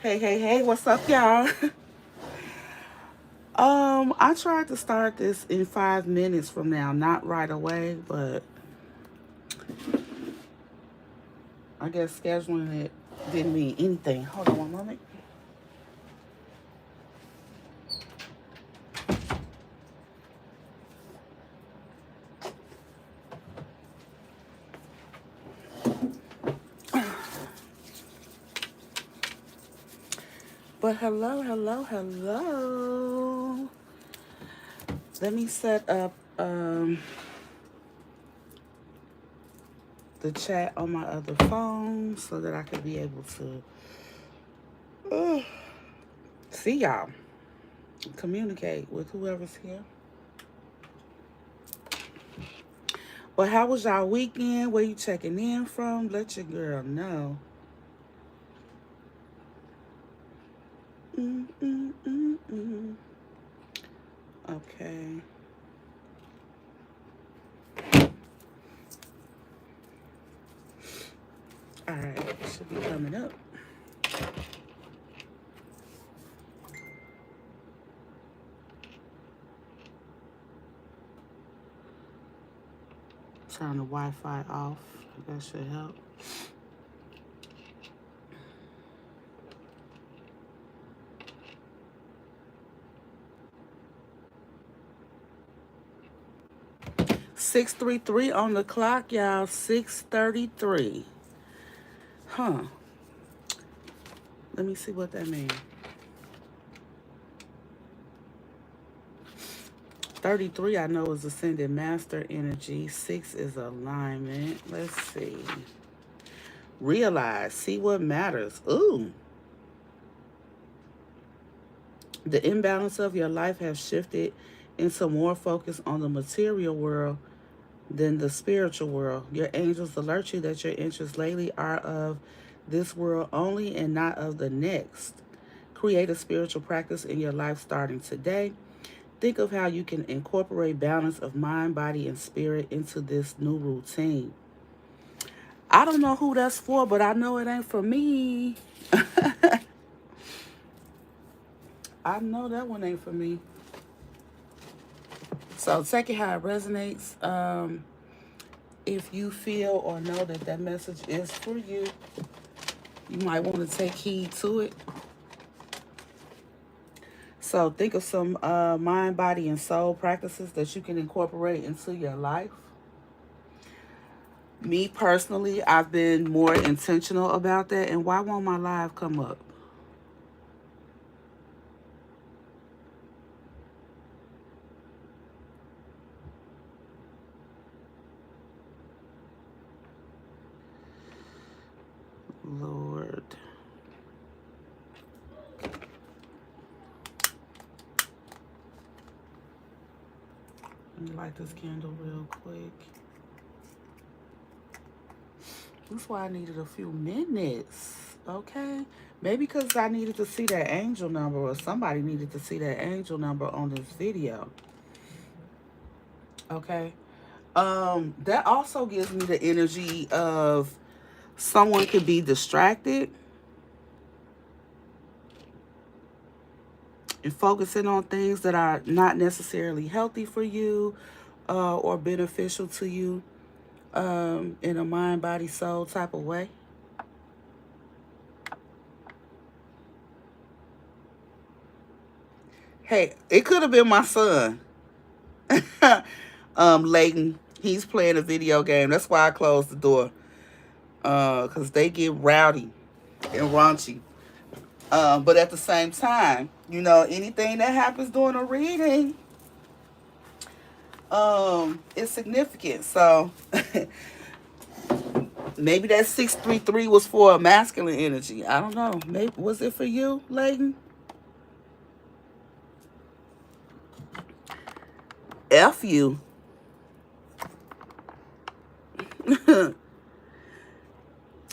Hey, what's up, y'all? I tried to start this in 5 minutes from now, not right away, but I guess scheduling it didn't mean anything. Hold on one moment. But hello. Let me set up the chat on my other phone so that I could be able to see y'all, communicate with whoever's here. But how was y'all weekend? Where you checking in from? Let your girl know. Mm, mm, mm, mm. Okay. All right. Should be coming up. Turn the Wi-Fi off. That should help. 6:33 on the clock, y'all. 6:33. Huh. Let me see what that means. 33, I know, is ascended master energy. 6 is alignment. Let's see. Realize. See what matters. Ooh. The imbalance of your life has shifted into more focus on the material world than the spiritual world. Your angels alert you that your interests lately are of this world only and not of the next. Create a spiritual practice in your life starting today. Think of how you can incorporate balance of mind, body, and spirit into this new routine. I don't know who that's for, but I know it ain't for me. I know that one ain't for me. So take it how it resonates. If you feel or know that that message is for you, you might want to take heed to it. So think of some mind, body, and soul practices that you can incorporate into your life. Me personally, I've been more intentional about that. And why won't my live come up? Lord. Let me light this candle real quick. That's why I needed a few minutes. Okay. Maybe because I needed to see that angel number, or somebody needed to see that angel number on this video. Okay. That also gives me the energy of someone could be distracted and focusing on things that are not necessarily healthy for you or beneficial to you in a mind, body, soul type of way. Hey, it could have been my son, Layton. He's playing a video game. That's why I closed the door. Because they get rowdy and raunchy. But at the same time, anything that happens during a reading, is significant. So maybe that 633 was for a masculine energy. I don't know. Maybe was it for you, Layton? F you.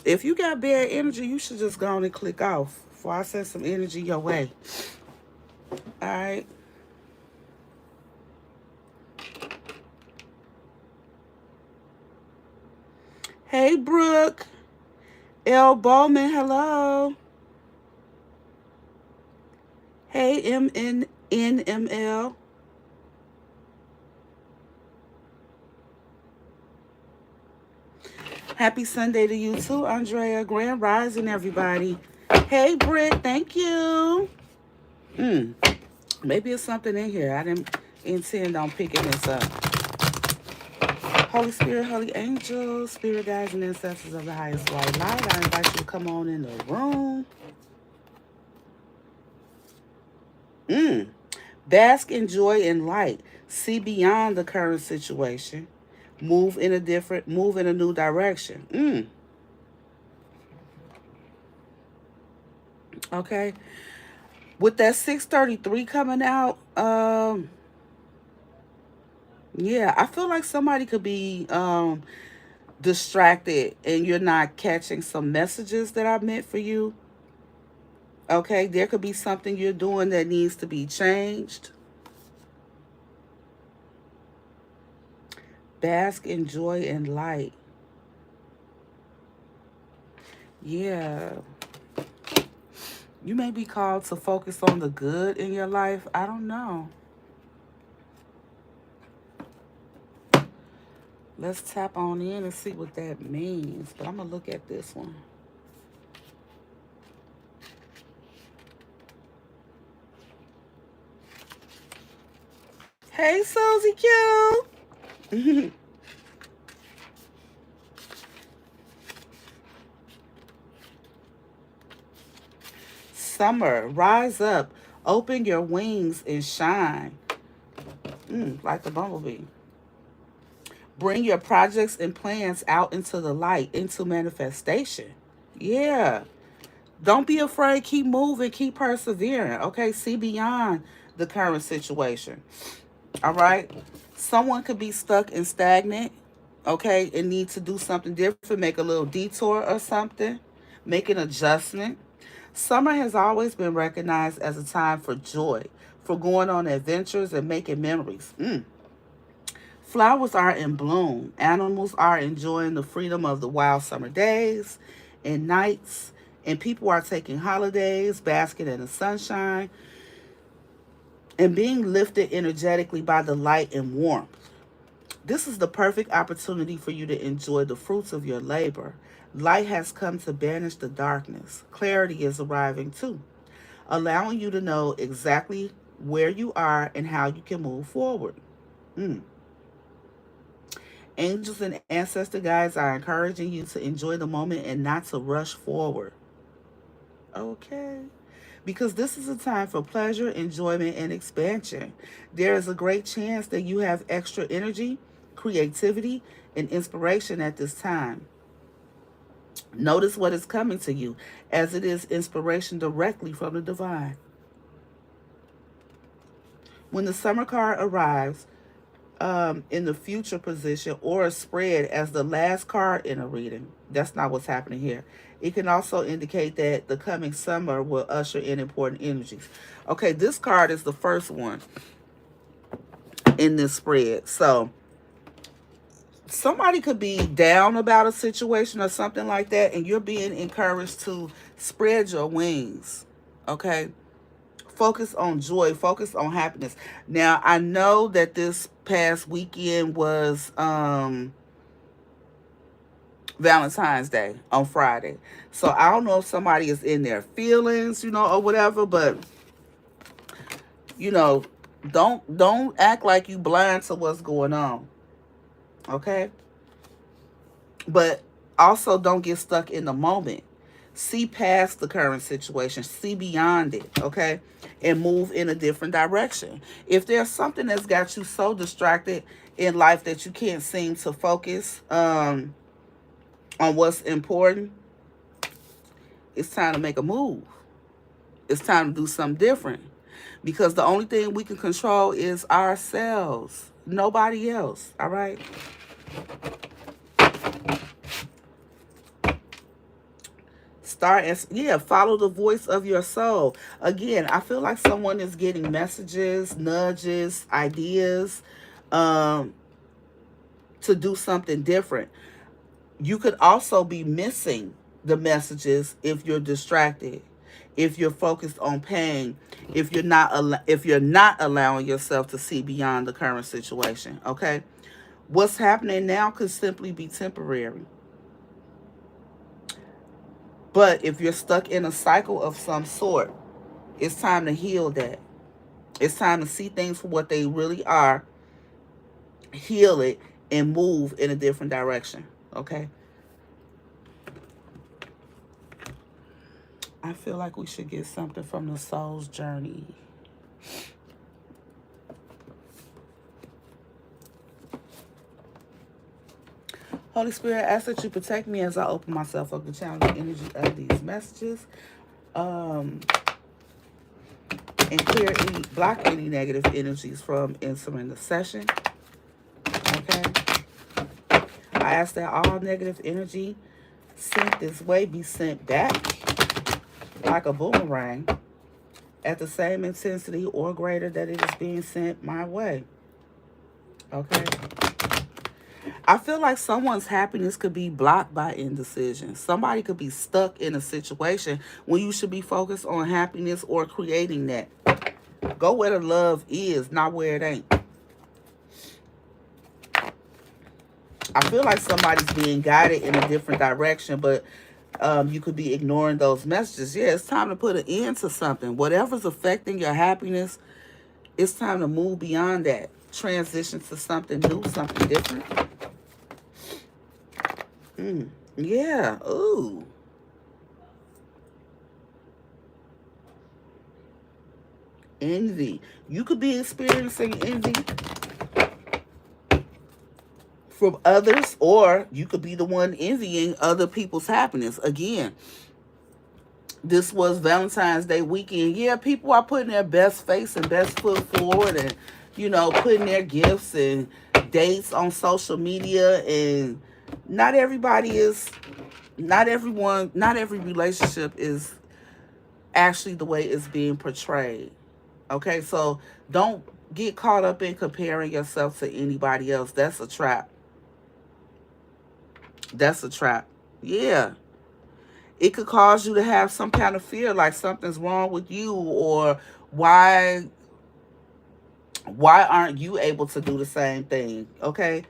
If you got bad energy, you should just go on and click off before I send some energy your way. All right. Hey, Brooke. L. Bowman, hello. Hey, MNNML. Happy Sunday to you too, Andrea. Grand Rising, everybody. Hey, Britt. Thank you. Mm, maybe it's something in here. I didn't intend on picking this up. Holy Spirit, Holy Angels, Spirit guides and ancestors of the highest white light, I invite you to come on in the room. Mm. Bask in joy and light. See beyond the current situation. Move in a new direction. Okay. With that 633 coming out, yeah, I feel like somebody could be distracted and you're not catching some messages that I meant for you. Okay, there could be something you're doing that needs to be changed. Bask in joy and light. Yeah. You may be called to focus on the good in your life. I don't know. Let's tap on in and see what that means. But I'm going to look at this one. Hey, Susie Q. Summer, rise up. Open your wings and shine. Like the bumblebee. Bring your projects and plans out into the light, into manifestation. Yeah. Don't be afraid. Keep moving. Keep persevering. Okay. See beyond the current situation. All right. Someone could be stuck and stagnant. Okay. And need to do something different. Make a little detour or something. Make an adjustment. Summer has always been recognized as a time for joy, for going on adventures and making memories. Flowers are in bloom. Animals are enjoying the freedom of the wild summer days and nights. And people are taking holidays, basking in the sunshine, and being lifted energetically by the light and warmth. This is the perfect opportunity for you to enjoy the fruits of your labor. Light has come to banish the darkness. Clarity is arriving too, allowing you to know exactly where you are and how you can move forward. Mm. Angels and ancestor guides are encouraging you to enjoy the moment and not to rush forward. Okay. Because this is a time for pleasure, enjoyment, and expansion. There is a great chance that you have extra energy, creativity, and inspiration at this time. Notice what is coming to you, as it is inspiration directly from the divine. When the summer card arrives, in the future position or a spread as the last card in a reading. That's not what's happening here. It can also indicate that the coming summer will usher in important energies. Okay, this card is the first one in this spread. So somebody could be down about a situation or something like that, and you're being encouraged to spread your wings. Okay, focus on joy, focus on happiness. Now, I know that this past weekend was Valentine's Day on Friday. So I don't know if somebody is in their feelings, or whatever, but you know, don't act like you blind to what's going on. Okay? But also don't get stuck in the moment. See past the current situation, see beyond it, okay? And move in a different direction. If there's something that's got you so distracted in life that you can't seem to focus on what's important, it's time to make a move. It's time to do something different. Because the only thing we can control is ourselves, nobody else, all right? Follow the voice of your soul. Again, I feel like someone is getting messages, nudges, ideas um, to do something different. You could also be missing the messages if you're distracted. if you're focused on pain, if you're not allowing yourself to see beyond the current situation. Okay, what's happening now could simply be temporary, but if you're stuck in a cycle of some sort, it's time to heal that. It's time to see things for what they really are, heal it, and move in a different direction. Okay, I feel like we should get something from the soul's journey. Holy Spirit, I ask that you protect me as I open myself up to channel the energy of these messages. Um, and block any negative energies from entering the session. Okay. I ask that all negative energy sent this way be sent back like a boomerang at the same intensity or greater that it is being sent my way. Okay. I feel like someone's happiness could be blocked by indecision. Somebody could be stuck in a situation when you should be focused on happiness or creating that. Go where the love is, not where it ain't. I feel like somebody's being guided in a different direction, but you could be ignoring those messages. Yeah, it's time to put an end to something. Whatever's affecting your happiness, it's time to move beyond that. Transition to something new, something different. Yeah. Ooh. Envy. You could be experiencing envy from others, or you could be the one envying other people's happiness. Again, this was Valentine's Day weekend. Yeah, people are putting their best face and best foot forward, and putting their gifts and dates on social media. And not everybody is, not everyone, not every relationship is actually the way it's being portrayed. Okay, so don't get caught up in comparing yourself to anybody else. That's a trap. That's a trap. Yeah. It could cause you to have some kind of fear, like something's wrong with you, or why aren't you able to do the same thing? Okay.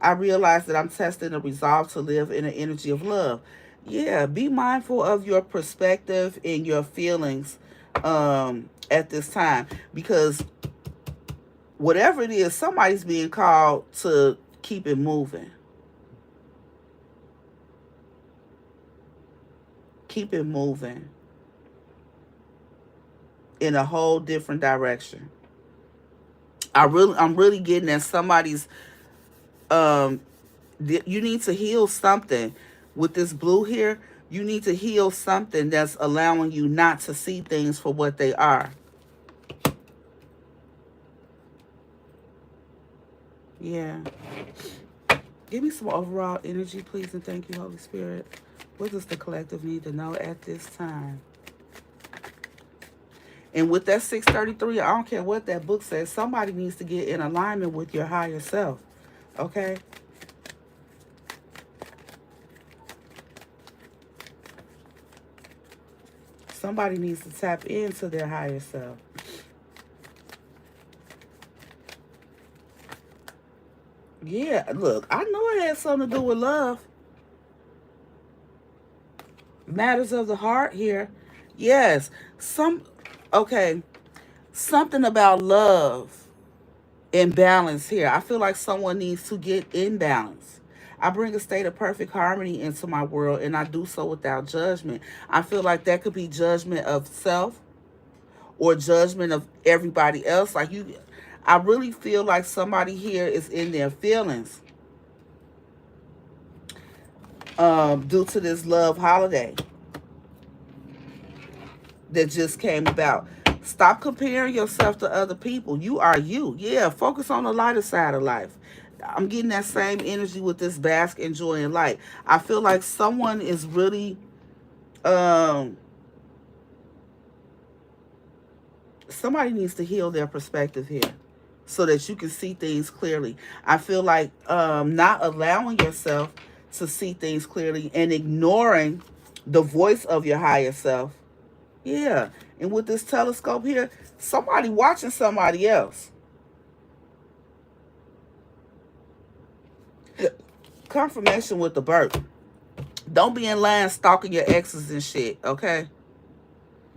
I realize that I'm testing the resolve to live in an energy of love. Yeah, be mindful of your perspective and your feelings at this time, because whatever it is, somebody's being called to keep it moving. Keep it moving in a whole different direction. I'm really getting that somebody's you need to heal something with this blue here. You need to heal something that's allowing you not to see things for what they are. Yeah. Give me some overall energy, please, and thank you, Holy Spirit. What does the collective need to know at this time? And with that 633, I don't care what that book says, somebody needs to get in alignment with your higher self. Okay? Somebody needs to tap into their higher self. Yeah, look, I know it has something to do with love. Matters of the heart here. Yes. Okay. Something about love and balance here. I feel like someone needs to get in balance. I bring a state of perfect harmony into my world, and I do so without judgment. I feel like that could be judgment of self or judgment of everybody else. I really feel like somebody here is in their feelings due to this love holiday that just came about. Stop comparing yourself to other people. You are you. Yeah, focus on the lighter side of life. I'm getting that same energy with this bask, enjoy, and light. I feel like someone is really um somebody needs to heal their perspective here so that you can see things clearly. I feel like not allowing yourself to see things clearly and ignoring the voice of your higher self Yeah. And with this telescope here, somebody watching somebody else. Confirmation with the bird. Don't be in line stalking your exes and shit, okay?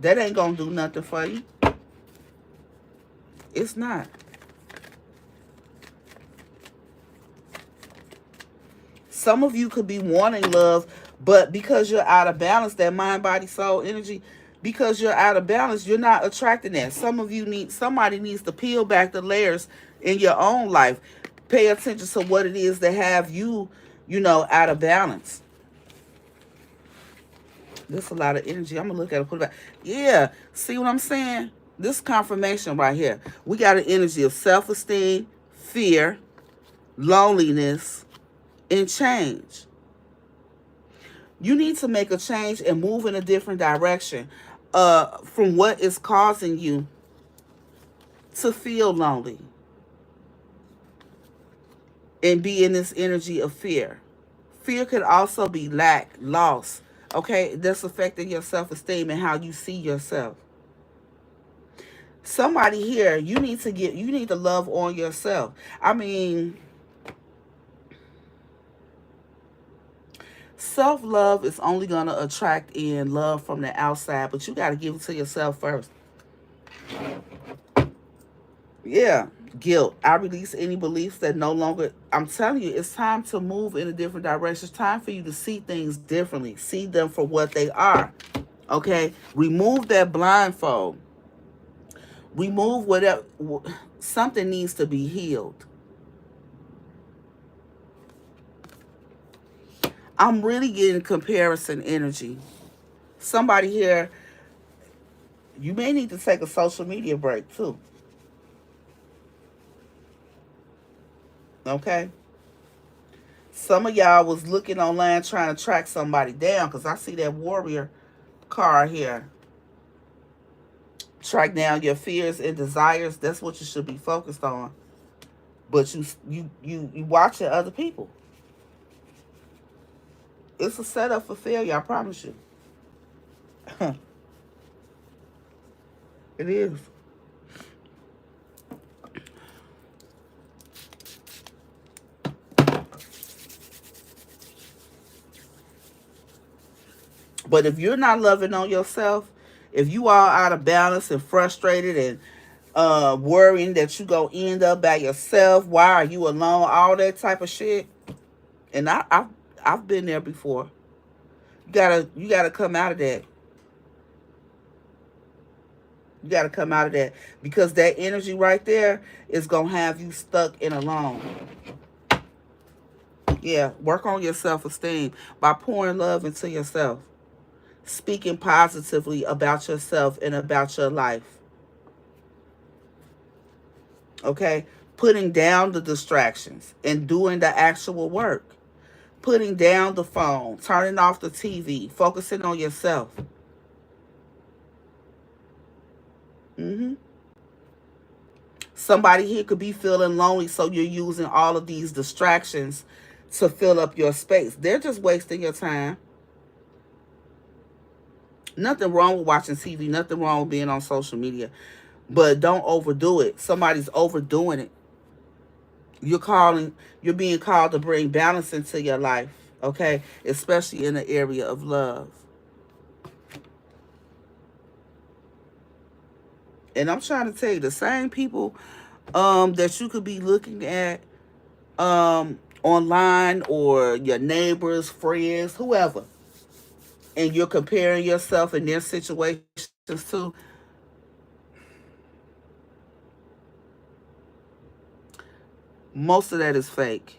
That ain't gonna do nothing for you. It's not. Some of you could be wanting love, but because you're out of balance, that mind, body, soul, energy, because you're out of balance, you're not attracting that. Some of you need, somebody needs to peel back the layers in your own life. Pay attention to what it is that have you, out of balance. There's a lot of energy. I'm gonna look at it, put it back. Yeah, see what I'm saying? This confirmation right here. We got an energy of self-esteem, fear, loneliness, and change. You need to make a change and move in a different direction from what is causing you to feel lonely and be in this energy of fear. Fear could also be lack, loss, okay? That's affecting your self-esteem and how you see yourself. Somebody here, you need to love on yourself. I mean, self-love is only going to attract in love from the outside, but you got to give it to yourself first. Yeah, guilt. I release any beliefs that no longer. I'm telling you, it's time to move in a different direction. It's time for you to see things differently, see them for what they are. Okay? Remove that blindfold. Remove whatever. Something needs to be healed. I'm really getting comparison energy. Somebody here, you may need to take a social media break too. Okay? Some of y'all was looking online trying to track somebody down because I see that warrior card here. Track down your fears and desires. That's what you should be focused on. But you watching other people. It's a setup for failure, I promise you. It is. But if you're not loving on yourself, if you are out of balance and frustrated and worrying that you go end up by yourself, why are you alone, all that type of shit. And I've been there before. You gotta come out of that. You gotta come out of that because that energy right there is gonna have you stuck and alone. Yeah, work on your self-esteem by pouring love into yourself, speaking positively about yourself and about your life. Okay, putting down the distractions and doing the actual work. Putting down the phone, turning off the TV, focusing on yourself. hmm Somebody here could be feeling lonely, so you're using all of these distractions to fill up your space. They're just wasting your time. Nothing wrong with watching TV, nothing wrong with being on social media, but don't overdo it. Somebody's overdoing it. You're being called to bring balance into your life, okay? Especially in the area of love. And I'm trying to tell you, the same people that you could be looking at online or your neighbors, friends, whoever, and you're comparing yourself in their situations too, most of that is fake.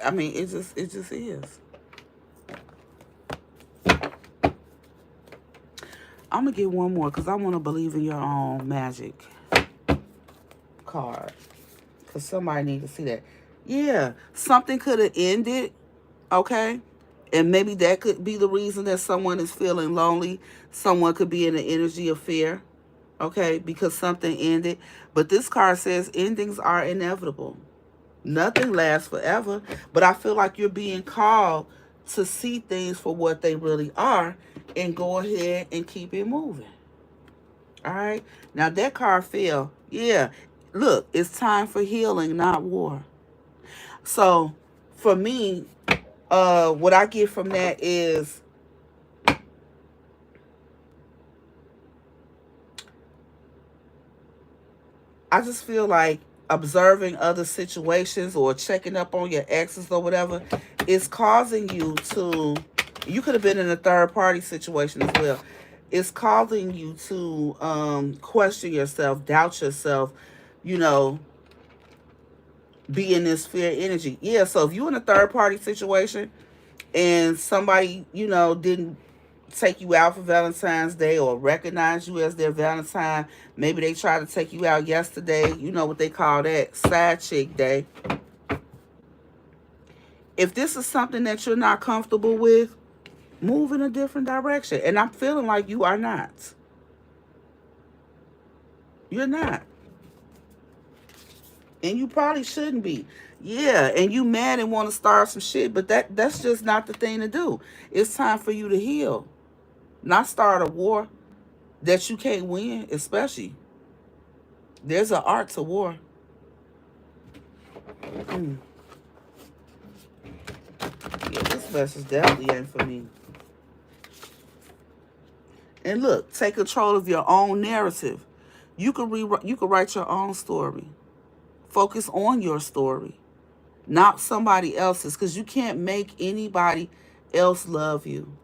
I mean, it just is. I'm gonna get one more because I want to believe in your own magic card. Because somebody need to see that. Yeah, something could have ended, okay? And maybe that could be the reason that someone is feeling lonely. Someone could be in the energy of fear, okay? Because something ended. But this card says endings are inevitable. Nothing lasts forever. But I feel like you're being called to see things for what they really are and go ahead and keep it moving. All right. Now that card fell. Yeah. Look, it's time for healing, not war. So for me, what I get from that is I just feel like observing other situations or checking up on your exes or whatever is causing you to, you could have been in a third party situation as well. It's causing you to question yourself, doubt yourself, you know, be in this fear energy. Yeah, so if you're in a third party situation and somebody, didn't take you out for Valentine's Day or recognize you as their Valentine, maybe they tried to take you out yesterday, you know what they call that, side chick day. If this is something that you're not comfortable with, move in a different direction. And I'm feeling like you are not. You're not. And you probably shouldn't be. Yeah, and you mad and want to start some shit, but that's just not the thing to do. It's time for you to heal, not start a war that you can't win, especially. There's an art to war. Mm. Yeah, this message definitely ain't for me. And look, take control of your own narrative. You can rewrite. You can write your own story. Focus on your story, not somebody else's, because you can't make anybody else love you.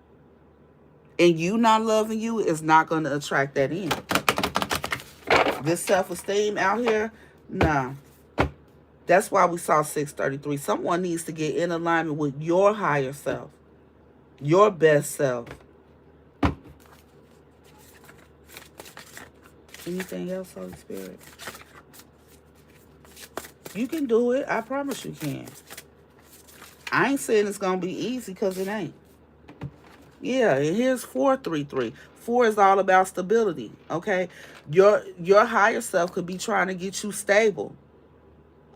And you not loving you is not going to attract that in. This self-esteem out here, nah. That's why we saw 633. Someone needs to get in alignment with your higher self, your best self. Anything else, Holy Spirit? You can do it. I promise you can. I ain't saying it's going to be easy, because it ain't. Yeah, and here's 433. 4 is all about stability, okay? Your higher self could be trying to get you stable.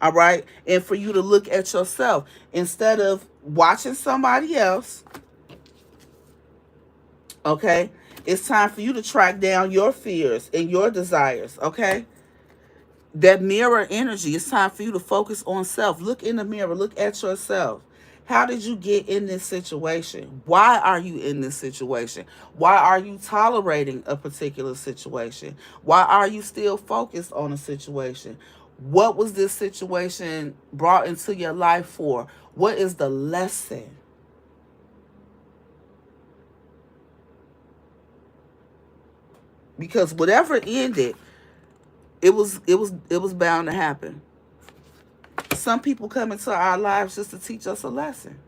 All right? And for you to look at yourself instead of watching somebody else, okay? It's time for you to track down your fears and your desires, okay? That mirror energy, it's time for you to focus on self. Look in the mirror, look at yourself. How did you get in this situation? Why are you in this situation? Why are you tolerating a particular situation? Why are you still focused on a situation? What was this situation brought into your life for? What is the lesson? Because whatever ended, it was bound to happen. Some people come into our lives just to teach us a lesson.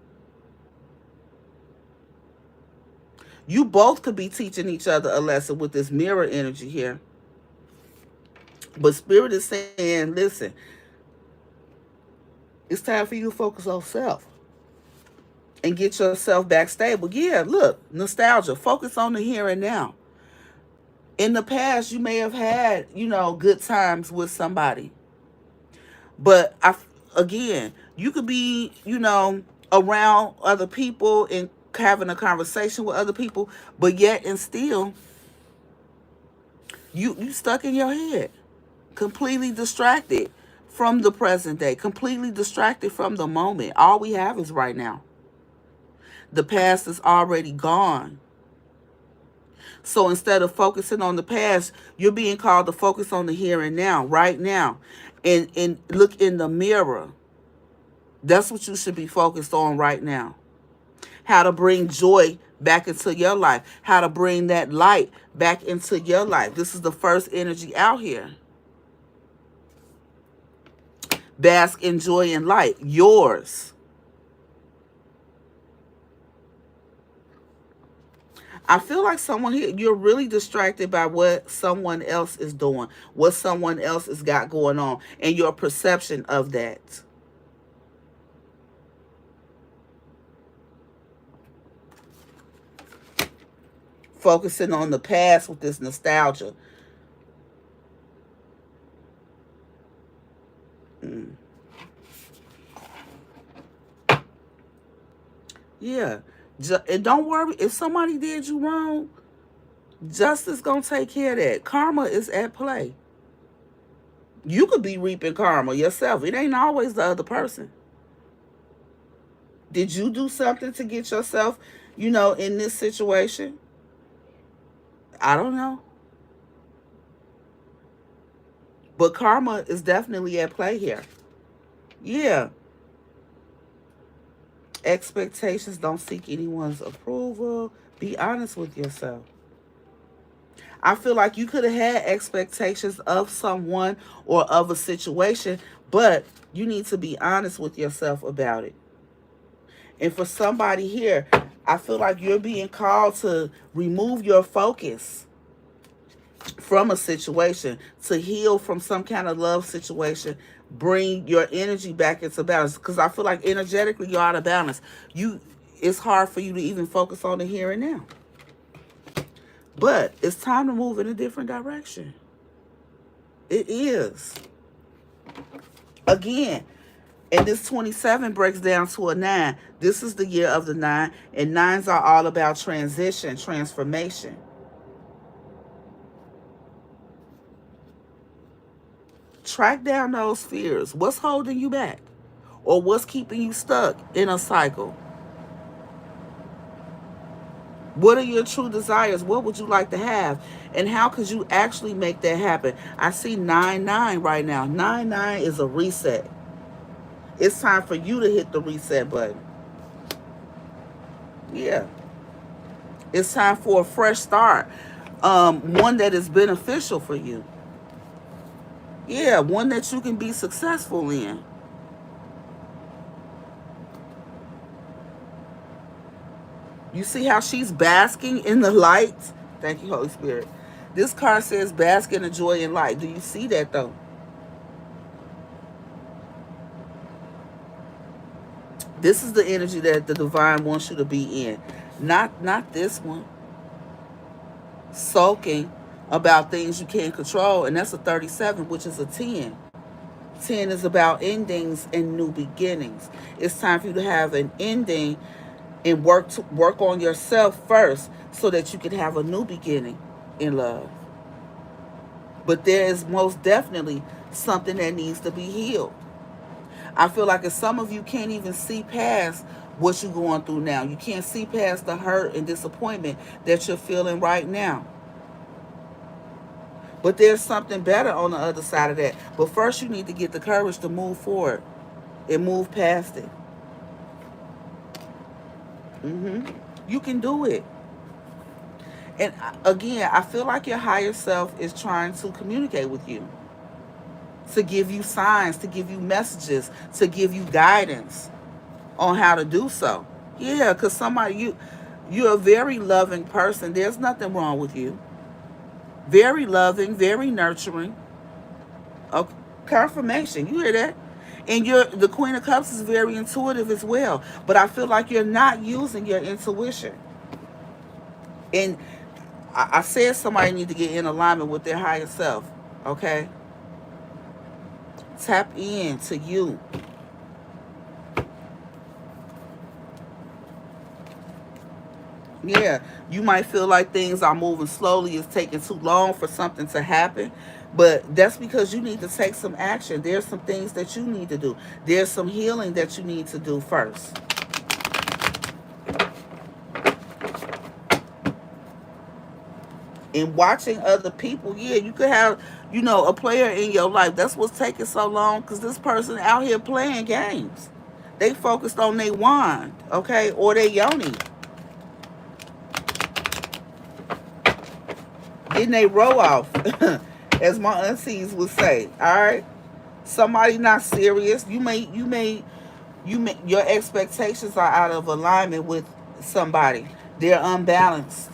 You both could be teaching each other a lesson with this mirror energy here. But Spirit is saying, listen, it's time for you to focus on self and get yourself back stable. Yeah, look, nostalgia. Focus on the here and now. In the past, you may have had, good times with somebody. But again, you could be, around other people and having a conversation with other people, but yet and still, you stuck in your head, completely distracted from the present day, completely distracted from the moment. All we have is right now. The past is already gone. So instead of focusing on the past, you're being called to focus on the here and now, right now. And look in the mirror. That's what you should be focused on right now. How to bring joy back into your life. How to bring that light back into your life. This is the first energy out here. Bask in joy and light. Yours. I feel like someone here, you're really distracted by what someone else is doing, what someone else has got going on, and your perception of that. Focusing on the past with this nostalgia. Mm. Yeah. And don't worry, if somebody did you wrong, justice gonna take care of that. Karma is at play. You could be reaping karma yourself. It ain't always the other person. Did you do something to get yourself, in this situation? I don't know. But karma is definitely at play here. Yeah. Expectations, don't seek anyone's approval. Be honest with yourself. I feel like you could have had expectations of someone or of a situation, but you need to be honest with yourself about it. And for somebody here, I feel like you're being called to remove your focus from a situation, to heal from some kind of love situation, bring your energy back into balance. Because I feel like energetically you're out of balance. It's hard for you to even focus on the here and now. But it's time to move in a different direction. It is. Again, and this 27 breaks down to a 9. This is the year of the 9. And 9s are all about transition, transformation. Track down those fears. What's holding you back? Or what's keeping you stuck in a cycle? What are your true desires? What would you like to have? And how could you actually make that happen? I see 9-9 right now. 9-9 is a reset. It's time for you to hit the reset button. Yeah. It's time for a fresh start. One that is beneficial for you. Yeah, one that you can be successful in. You see how she's basking in the light? Thank you, Holy Spirit. This card says bask in the joy and light. Do you see that though? This is the energy that the divine wants you to be in. Not this one. Sulking about things you can't control. And that's a 37, which is a 10. 10 is about endings and new beginnings. It's time for you to have an ending and work on yourself first so that you can have a new beginning in love. But there is most definitely something that needs to be healed. I feel like if some of you can't even see past what you're going through now, you can't see past the hurt and disappointment that you're feeling right now. But there's something better on the other side of that. But first you need to get the courage to move forward and move past it. You can do it. And again, I feel like your higher self is trying to communicate with you, to give you signs, to give you messages, to give you guidance on how to do so. Yeah, because you're a very loving person. There's nothing wrong with you. Very loving, very nurturing. Okay, confirmation. You hear that? And the Queen of Cups is very intuitive as well. But I feel like you're not using your intuition. And I said somebody need to get in alignment with their higher self. Okay? Tap in to you. Yeah, you might feel like things are moving slowly. It's taking too long for something to happen. But that's because you need to take some action. There's some things that you need to do. There's some healing that you need to do first. And watching other people, yeah, you could have, a player in your life. That's what's taking so long, because this person out here playing games. They focused on their wand, okay, or their yoni. Getting they roll off, as my aunties would say. All right, somebody not serious. Your expectations are out of alignment with somebody. They're unbalanced.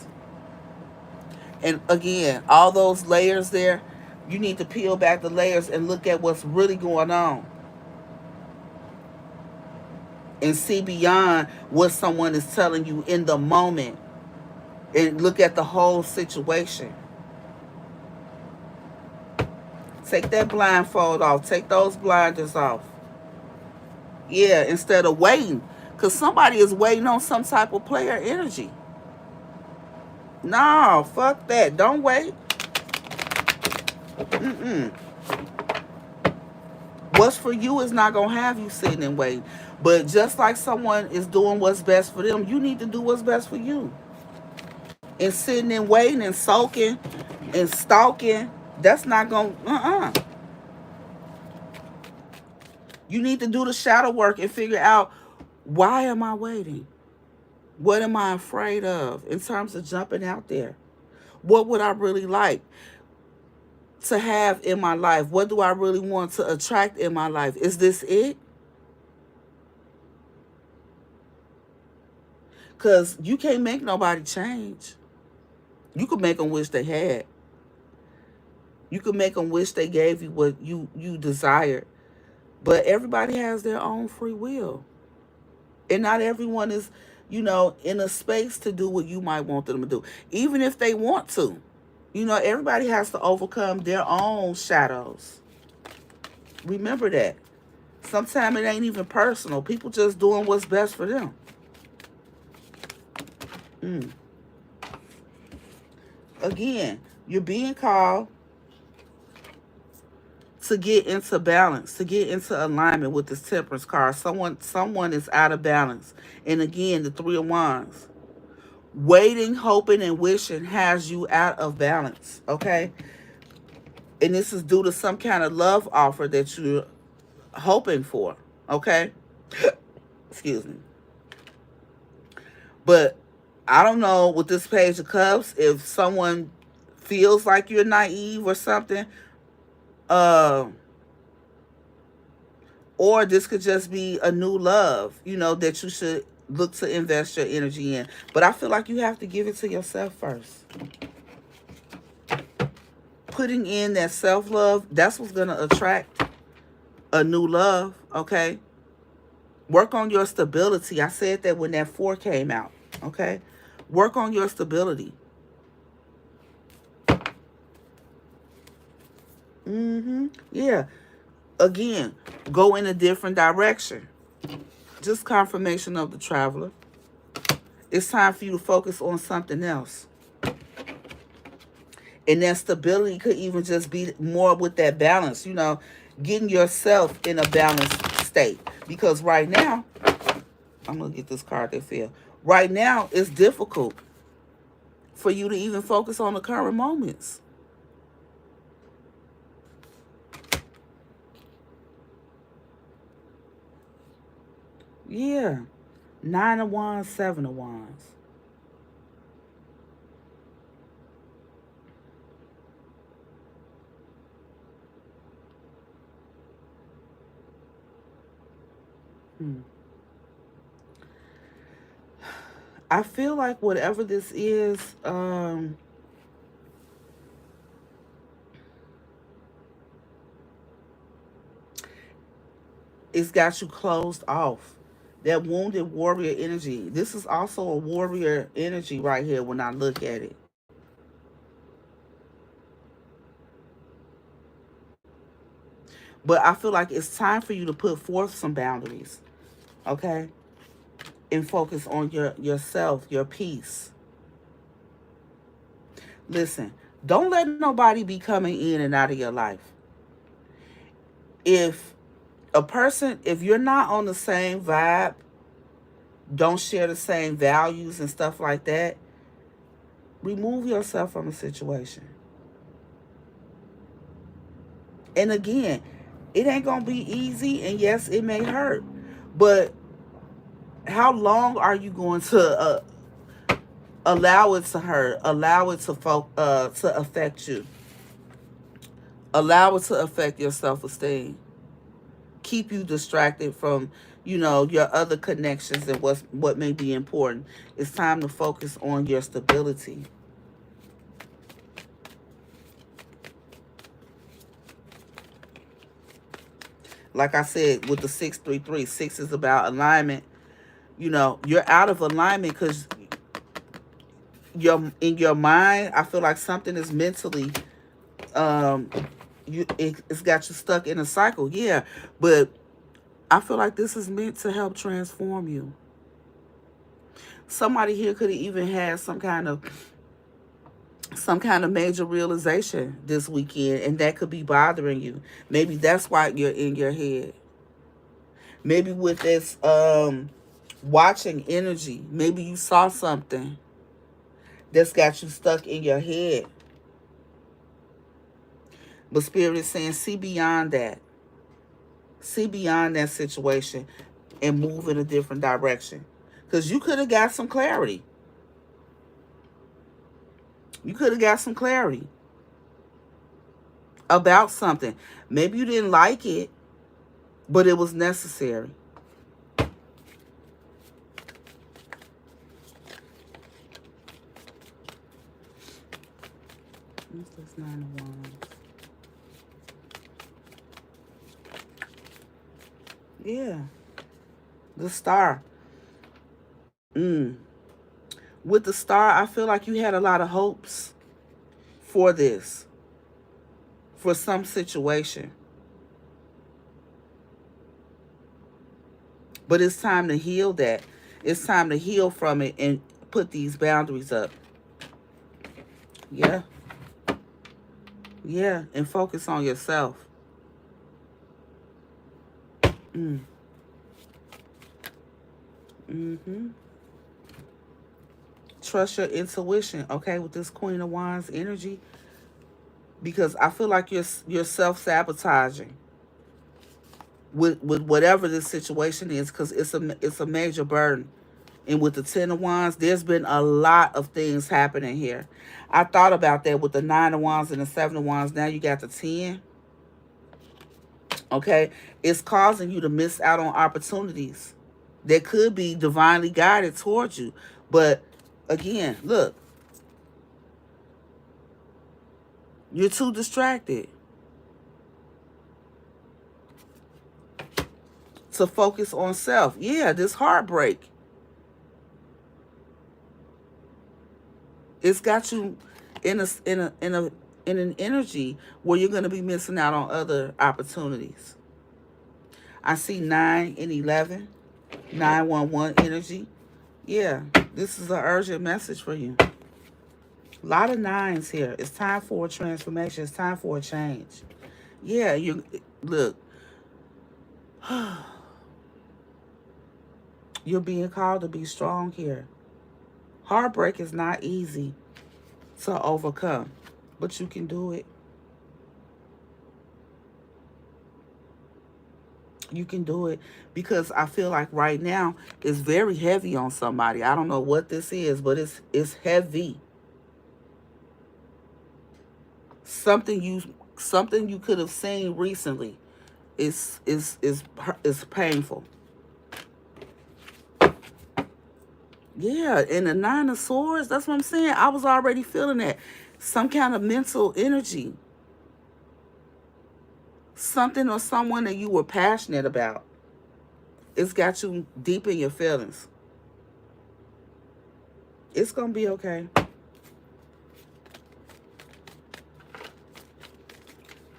And again, all those layers there, you need to peel back the layers and look at what's really going on. And see beyond what someone is telling you in the moment. And look at the whole situation. Take that blindfold off. Take those blinders off. Yeah, instead of waiting. Because somebody is waiting on some type of player energy. No, fuck that. Don't wait. Mm-mm. What's for you is not going to have you sitting and waiting. But just like someone is doing what's best for them, you need to do what's best for you. And sitting and waiting and soaking and stalking, that's not going to, You need to do the shadow work and figure out, why am I waiting? What am I afraid of in terms of jumping out there? What would I really like to have in my life? What do I really want to attract in my life? Is this it? Because you can't make nobody change. You could make them wish they had. You could make them wish they gave you what you desired. But everybody has their own free will. And not everyone is, in a space to do what you might want them to do. Even if they want to. Everybody has to overcome their own shadows. Remember that. Sometimes it ain't even personal. People just doing what's best for them. Again, you're being called to get into balance, to get into alignment with this Temperance card. Someone is out of balance. And again, the Three of Wands. Waiting, hoping, and wishing has you out of balance, okay? And this is due to some kind of love offer that you're hoping for, okay? Excuse me. But I don't know with this Page of Cups, if someone feels like you're naive or something, or this could just be a new love, that you should look to invest your energy in. But I feel like you have to give it to yourself first. Putting in that self-love, that's what's going to attract a new love, okay? Work on your stability. I said that when that 4 came out, okay? Work on your stability. Yeah. Again, go in a different direction. Just confirmation of the Traveler. It's time for you to focus on something else. And that stability could even just be more with that balance, getting yourself in a balanced state. Because right now, I'm going to get this card that fell. Right now, it's difficult for you to even focus on the current moments. Yeah. 9 of Wands, 7 of Wands. I feel like whatever this is, it's got you closed off. That wounded warrior energy. This is also a warrior energy right here when I look at it. But I feel like it's time for you to put forth some boundaries, okay? And focus on yourself, your peace. Listen, don't let nobody be coming in and out of your life. If if you're not on the same vibe, don't share the same values and stuff like that, remove yourself from a situation. And again, it ain't going to be easy, and yes, it may hurt. But how long are you going to allow it to hurt, allow it to affect you, allow it to affect your self-esteem, keep you distracted from your other connections and what may be important? It's time to focus on your stability. Like I said, with the 633, 6 is about alignment. You're out of alignment because in your mind, I feel like something is mentally, it's got you stuck in a cycle. Yeah, but I feel like this is meant to help transform you. Somebody here could have even had some kind of major realization this weekend, and that could be bothering you. Maybe that's why you're in your head. Maybe with this watching energy, maybe you saw something that's got you stuck in your head. But Spirit is saying, see beyond that. See beyond that situation and move in a different direction. Because you could have got some clarity. You could have got some clarity about something. Maybe you didn't like it, but it was necessary. What's this 9 of Wands? Yeah. The Star. With the Star, I feel like you had a lot of hopes for this, for some situation. But it's time to heal that. It's time to heal from it and put these boundaries up. Yeah. Yeah. And focus on yourself. Trust your intuition, okay, with this Queen of Wands energy. Because I feel like you're self-sabotaging with whatever this situation is, because it's a major burden. And with the 10 of Wands, there's been a lot of things happening here. I thought about that with the 9 of Wands and the 7 of Wands. Now you got the 10. Okay? It's causing you to miss out on opportunities that could be divinely guided towards you. But again, look, you're too distracted to focus on self. Yeah, this heartbreak, it's got you in an energy where you're going to be missing out on other opportunities. I see 9 and 11, 911 energy. Yeah, this is an urgent message for you. A lot of 9s here. It's time for a transformation. It's time for a change. Yeah, you look. You're being called to be strong here. Heartbreak is not easy to overcome, but you can do it. You can do it, because I feel like right now it's very heavy on somebody. I don't know what this is, but it's heavy. Something you could have seen recently is painful. Yeah, and the 9 of Swords, that's what I'm saying. I was already feeling that. Some kind of mental energy. Something or someone that you were passionate about. It's got you deep in your feelings. It's going to be okay.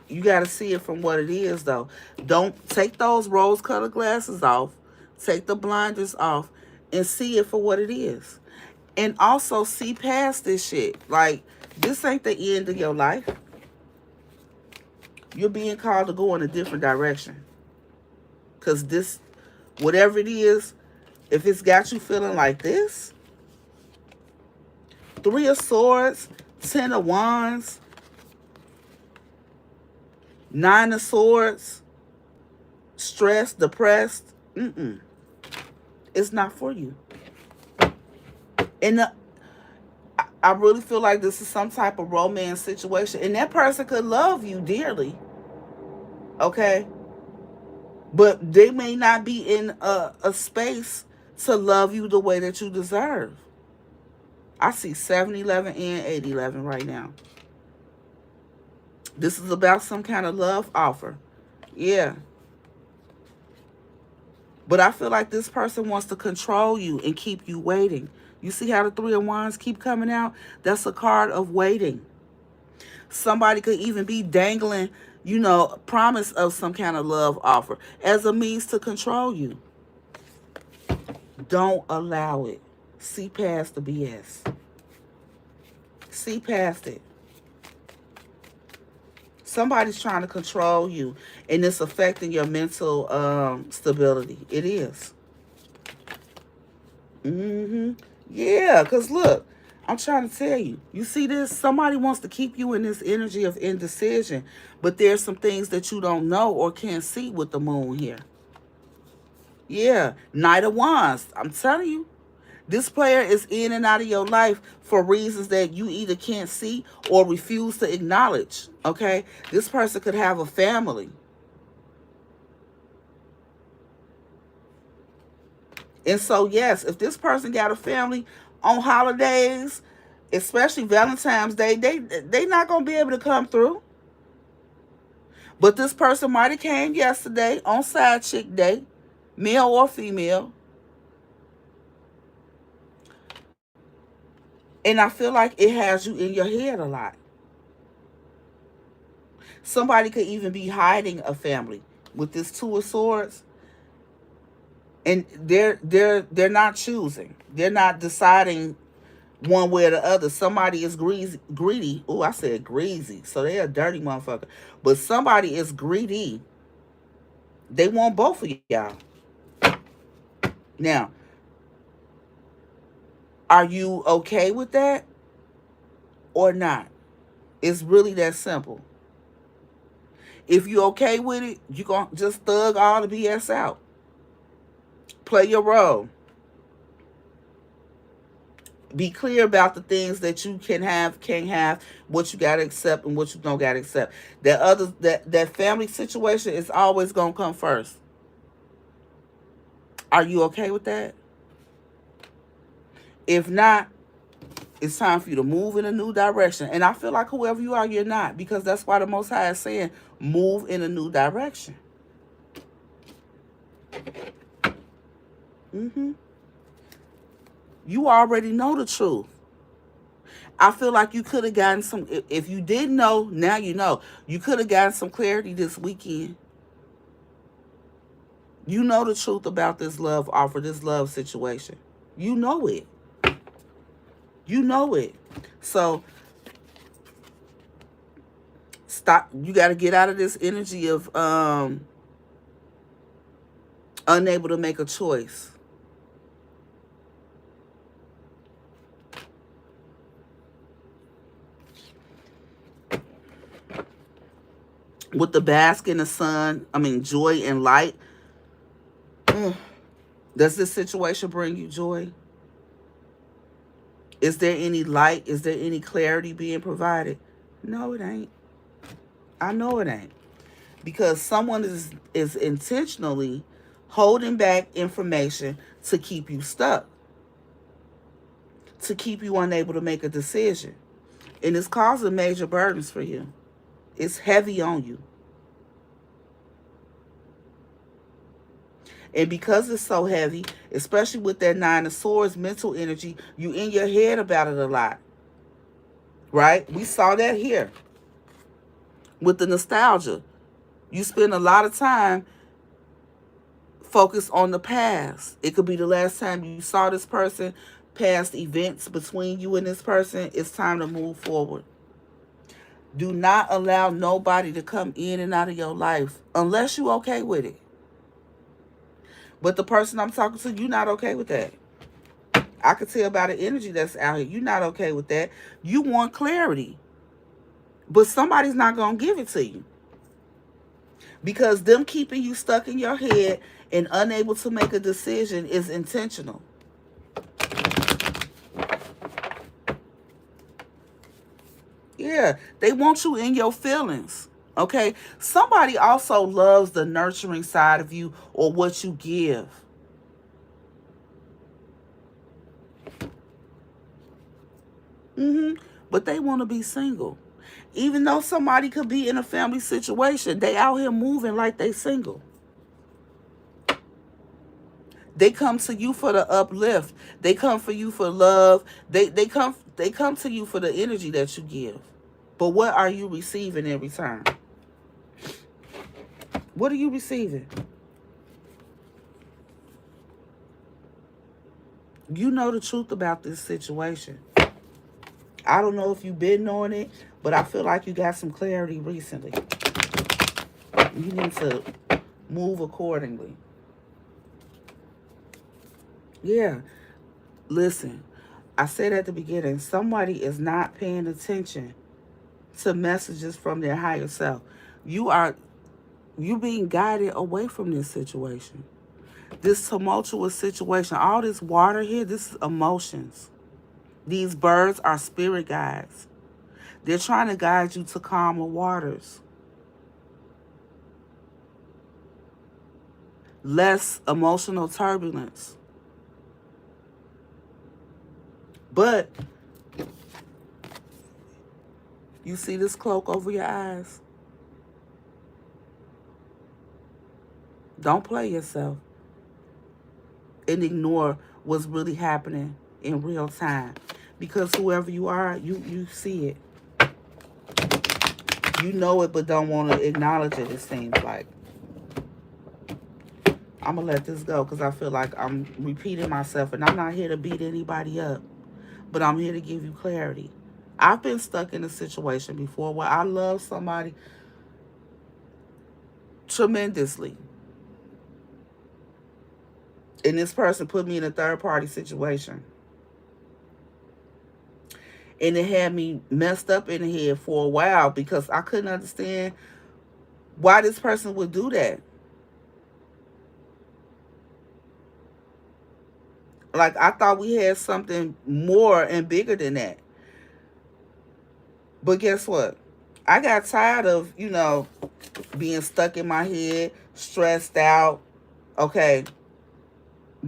You got to see it from what it is, though. Don't take those rose-colored glasses off. Take the blinders off and see it for what it is. And also see past this shit. Like, this ain't the end of your life. You're being called to go in a different direction. Because this, whatever it is, if it's got you feeling like this, 3 of Swords, 10 of Wands, 9 of Swords, stressed, depressed, it's not for you. And I really feel like this is some type of romance situation. And that person could love you dearly. Okay? But they may not be in a space to love you the way that you deserve. I see 7-11 and 8-11 right now. This is about some kind of love offer. Yeah. But I feel like this person wants to control you and keep you waiting. You see how the 3 of Wands keep coming out? That's a card of waiting. Somebody could even be dangling, promise of some kind of love offer as a means to control you. Don't allow it. See past the BS. See past it. Somebody's trying to control you, and it's affecting your mental stability. It is. Yeah, because look, I'm trying to tell you. You see this? Somebody wants to keep you in this energy of indecision, but there's some things that you don't know or can't see with the moon here. Yeah, Knight of Wands. I'm telling you, this player is in and out of your life for reasons that you either can't see or refuse to acknowledge. Okay? This person could have a family. And so, yes, if this person got a family on holidays, especially Valentine's Day, they not going to be able to come through. But this person might have came yesterday on Side Chick Day, male or female. And I feel like it has you in your head a lot. Somebody could even be hiding a family with this Two of Swords, and they're not choosing. They're not deciding one way or the other. Somebody is greedy. Oh, I said greasy. So they're a dirty motherfucker. But somebody is greedy. They want both of y'all. Now, are you okay with that or not? It's really that simple. If you're okay with it, you're going to just thug all the BS out. Play your role. Be clear about the things that you can have, can't have, what you gotta accept and what you don't gotta accept. That family situation is always gonna come first. Are you okay with that? If not, it's time for you to move in a new direction. And I feel like whoever you are, you're not, because that's why the Most High is saying move in a new direction. You already know the truth. I feel like you could have gotten some, if you didn't know, now you know. You could have gotten some clarity this weekend. You know the truth about this love offer, this love situation. You know it. You know it. So, stop. You got to get out of this energy of unable to make a choice. With the bask in the sun, joy and light. Does this situation bring you joy? Is there any light? Is there any clarity being provided? No, it ain't. I know it ain't. Because someone is intentionally holding back information to keep you stuck, to keep you unable to make a decision. And it's causing major burdens for you. It's heavy on you. And because it's so heavy, especially with that Nine of Swords mental energy, you in your head about it a lot. Right? We saw that here. With the nostalgia. You spend a lot of time focused on the past. It could be the last time you saw this person, past events between you and this person. It's time to move forward. Do not allow nobody to come in and out of your life unless you're okay with it. But the person I'm talking to, you're not okay with that. I could tell by the energy that's out here. You're not okay with that. You want clarity. But somebody's not going to give it to you. Because them keeping you stuck in your head and unable to make a decision is intentional. Yeah, they want you in your feelings. Okay? Somebody also loves the nurturing side of you or what you give. But they want to be single. Even though somebody could be in a family situation, they out here moving like they single. They come to you for the uplift. They come for you for love. They come to you for the energy that you give. But what are you receiving in return? What are you receiving? You know the truth about this situation. I don't know if you've been knowing it, but I feel like you got some clarity recently. You need to move accordingly. Yeah. Listen, I said at the beginning, somebody is not paying attention to messages from their higher self. You are you being guided away from this situation. This tumultuous situation, all this water here, this is emotions. These birds are spirit guides. They're trying to guide you to calmer waters, less emotional turbulence. But you see this cloak over your eyes? Don't play yourself and ignore what's really happening in real time. Because whoever you are, you see it. You know it, but don't want to acknowledge it, it seems like. I'm going to let this go because I feel like I'm repeating myself. And I'm not here to beat anybody up, but I'm here to give you clarity. I've been stuck in a situation before where I love somebody tremendously. And this person put me in a third party situation. And it had me messed up in the head for a while because I couldn't understand why this person would do that. Like, I thought we had something more and bigger than that. But guess what? I got tired of, being stuck in my head, stressed out, okay,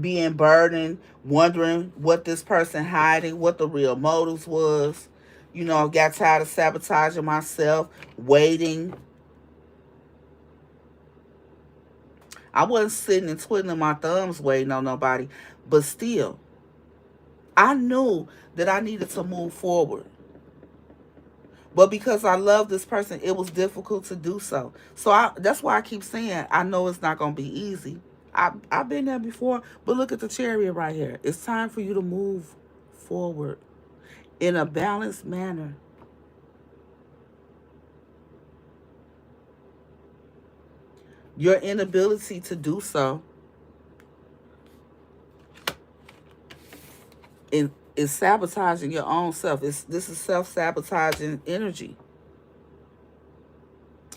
being burdened, wondering what this person hiding, what the real motives was. Got tired of sabotaging myself, waiting. I wasn't sitting and twiddling my thumbs waiting on nobody, but still, I knew that I needed to move forward. But because I love this person, it was difficult to do so. That's why I keep saying I know it's not going to be easy. I've been there before, but look at the chariot right here. It's time for you to move forward in a balanced manner. Your inability to do so is sabotaging your own self. This is self-sabotaging energy.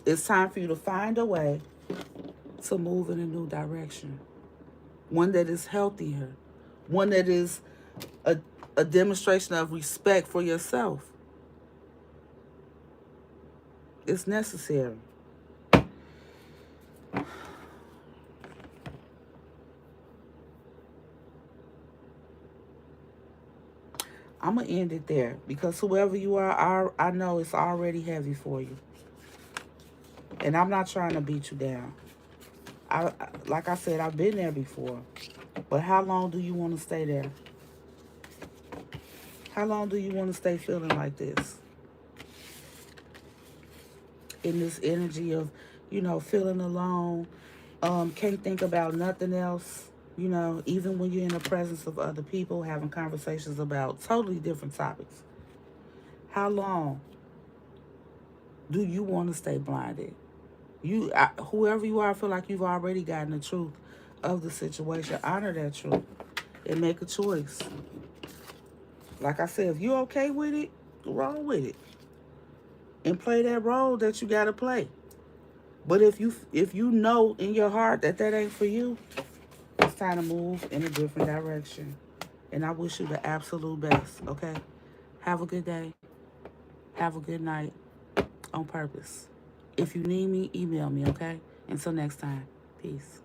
It's time for you to find a way to move in a new direction. One that is healthier. One that is a, a demonstration of respect for yourself. It's necessary. I'm going to end it there because whoever you are, I know it's already heavy for you. And I'm not trying to beat you down. Like I said, I've been there before. But how long do you want to stay there? How long do you want to stay feeling like this? In this energy of, feeling alone, can't think about nothing else, even when you're in the presence of other people having conversations about totally different topics. How long do you want to stay blinded? Whoever you are, I feel like you've already gotten the truth of the situation. Honor that truth and make a choice. Like I said, if you're okay with it, roll with it and play that role that you gotta play. But if you know in your heart that ain't for you, it's time to move in a different direction. And I wish you the absolute best. Okay, have a good day. Have a good night on purpose. If you need me, email me. Okay. Until next time, peace.